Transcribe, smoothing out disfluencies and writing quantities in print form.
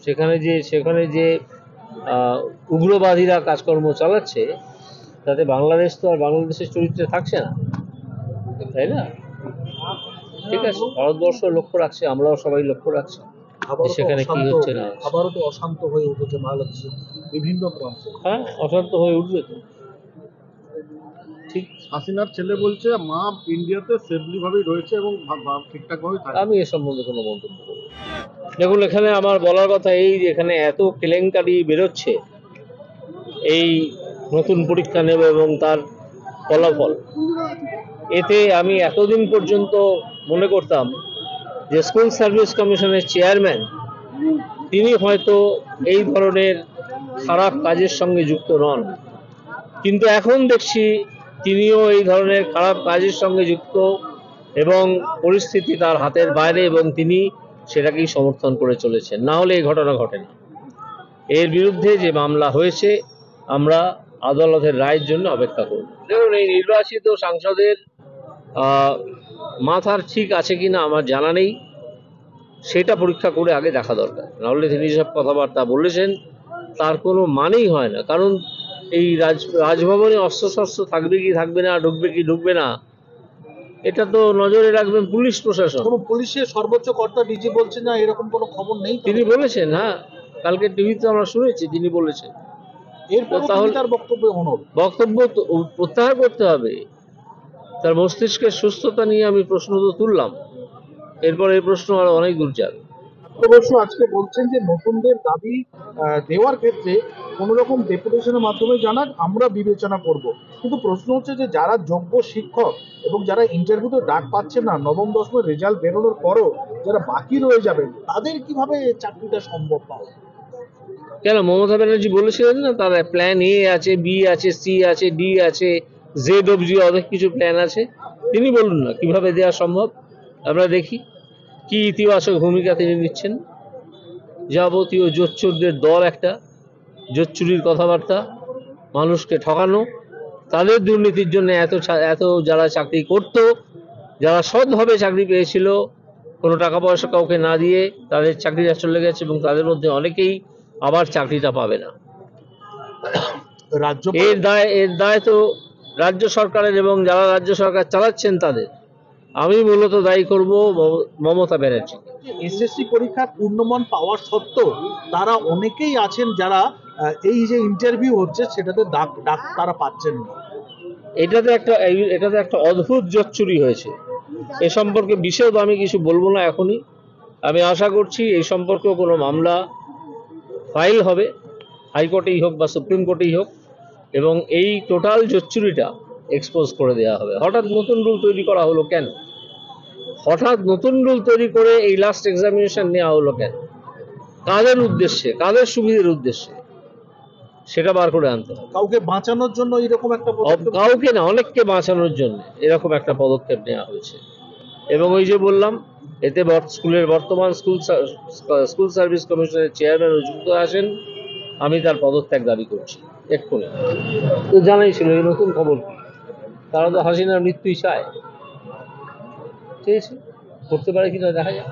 সেখানে যে উগ্রবাদীরা কাজকর্ম চালাচ্ছে, তাতে বাংলাদেশ তো আর বাংলাদেশের চরিত্রে থাকছে না, তাই না? ঠিক আছে, ভারতবর্ষ লক্ষ্য রাখছে, আমরাও সবাই লক্ষ্য রাখছি সেখানে কি হচ্ছে না। আবারও তো অশান্ত হয়ে উঠেছে বাংলাদেশের বিভিন্ন প্রান্তে। হ্যাঁ, অশান্ত হয়ে উঠবে তো। ঠিক, হাসিনার ছেলে বলছে মা ইন্ডিয়াতে সেফলি ভাবেই রয়েছে এবং ঠিকঠাক ভাবে থাকে। আমি এ সম্বন্ধে কোনো মন্তব্য করব না। দেখুন, এখানে আমার বলার কথা এই যে এখানে এত কেলেঙ্কারি বেরোচ্ছে, এই নতুন পরীক্ষা নেব এবং তার ফলাফল, এতে আমি এতদিন পর্যন্ত মনে করতাম যে স্কুল সার্ভিস কমিশনের চেয়ারম্যান তিনি হয়তো এই ধরনের খারাপ কাজের সঙ্গে যুক্ত নন, কিন্তু এখন দেখছি তিনিও এই ধরনের খারাপ কাজের সঙ্গে যুক্ত এবং পরিস্থিতি তার হাতের বাইরে এবং তিনি সেটাকেই সমর্থন করে চলেছেন। না হলে এই ঘটনা ঘটে না। এর বিরুদ্ধে যে মামলা হয়েছে, আমরা আদালতের রায়ের জন্য অপেক্ষা করব। দেখুন, এই নির্বাচিত সাংসদের মাথার ঠিক আছে কিনা আমার জানা নেই, সেটা পরীক্ষা করে আগে দেখা দরকার। নাহলে তিনি যেসব কথাবার্তা বলেছেন তার কোনো মানেই হয় না। কারণ এই রাজভবনে অস্ত্রশস্ত্র থাকবে কি থাকবে না, ঢুকবে কি ঢুকবে না, এটা তো নজরে রাখবেন পুলিশ প্রশাসন। কোনো পুলিশের সর্বোচ্চ কর্তা ডিজি বলছেন না এরকম কোনো খবর নেই? তিনি বলেছেন, হ্যাঁ, কালকে টিভিতে আমরা শুনেছি তিনি বলেছেন। এরপর তাহলে তার বক্তব্য প্রত্যাহার করতে হবে। তার মস্তিষ্কের সুস্থতা নিয়ে আমি প্রশ্ন তো তুললাম, এরপর এই প্রশ্ন আরো অনেক দূর যাবে। অবশ্য আজকে বলছেন যে নতুনদের দাবি দেওয়ার ক্ষেত্রে কোনো রকম ডেপুটেশনের মাধ্যমে জানাক, আমরা বিবেচনা করব। কিন্তু প্রশ্ন হচ্ছে যে যারা যোগ্য শিক্ষক এবং যারা ইন্টারভিউতে ডাক পাচ্ছেন না, নবম দশমের রেজাল্ট বেরোনোর পরও যারা বাকি রয়ে যাবেন, তাদের কিভাবে চাকরিটা সম্ভব পাওয়া? কেন, মমতা ব্যানার্জি বলেছিলেন না তার প্ল্যান এ আছে, বি আছে, সি আছে, ডি আছে, জেড অবধি অনেক কিছু প্ল্যান আছে। তিনি বলুন না কিভাবে দেওয়া সম্ভব, আমরা দেখি কি ইতিবাচক ভূমিকা তিনি নিচ্ছেন। যাবতীয় জোচ্চুরদের দল, একটা জোচ্চুরির কথাবার্তা, মানুষকে ঠকানো, তাদের দুর্নীতির জন্য এত যারা চাকরি করত, যারা সৎভাবে চাকরি পেয়েছিল, কোনো টাকা পয়সা কাউকে না দিয়ে তাদের চাকরিটা চলে গেছে এবং তাদের মধ্যে অনেকেই আবার চাকরিটা পাবে না। এর দায় তো রাজ্য সরকারের এবং যারা রাজ্য সরকার চালাচ্ছেন তাদের। আমি মূলত দায়ী করব মমতা ব্যানার্জি। এসএসসি পরীক্ষার পূর্ণমান পাওয়ার সত্ত্বেও তারা অনেকেই আছেন যারা এই যে ইন্টারভিউ হচ্ছে সেটাতে ডাক তারা পাচ্ছেন না। এটাতে একটা অদ্ভুত জোচ্চুরি হয়েছে। এ সম্পর্কে বিশেষ আমি কিছু বলবো না এখনই। আমি আশা করছি এই সম্পর্কেও কোনো মামলা ফাইল হবে, হাইকোর্টেই হোক বা সুপ্রিম কোর্টেই হোক, এবং এই টোটাল জোচ্চুরিটা এক্সপোজ করে দেওয়া হবে। হঠাৎ নতুন রুল তৈরি করা হলো কেন? হঠাৎ নতুন রুল তৈরি করে এই লাস্ট এক্সামিনেশন নেওয়া হলো কেন? কাদের উদ্দেশ্যে, কাদের সুবিধার উদ্দেশ্যে, সেটা বার করে আনতে হবে। কাউকে বাঁচানোর জন্য এরকম একটা কাউকে না, অনেককে বাঁচানোর জন্য এরকম একটা পদক্ষেপ নেওয়া হয়েছে। এবং ওই যে বললাম, এতে স্কুলের বর্তমান স্কুল সার্ভিস কমিশনের চেয়ারম্যান যুক্ত আছেন। আমি তার পদত্যাগ দাবি করছি এক্ষুনি। তো জানাই ছিল এই নতুন খবর কি? তারা তো হাসিনার মৃত্যুই চায়, ঠিক আছে, করতে পারে কিনা দেখা যায়।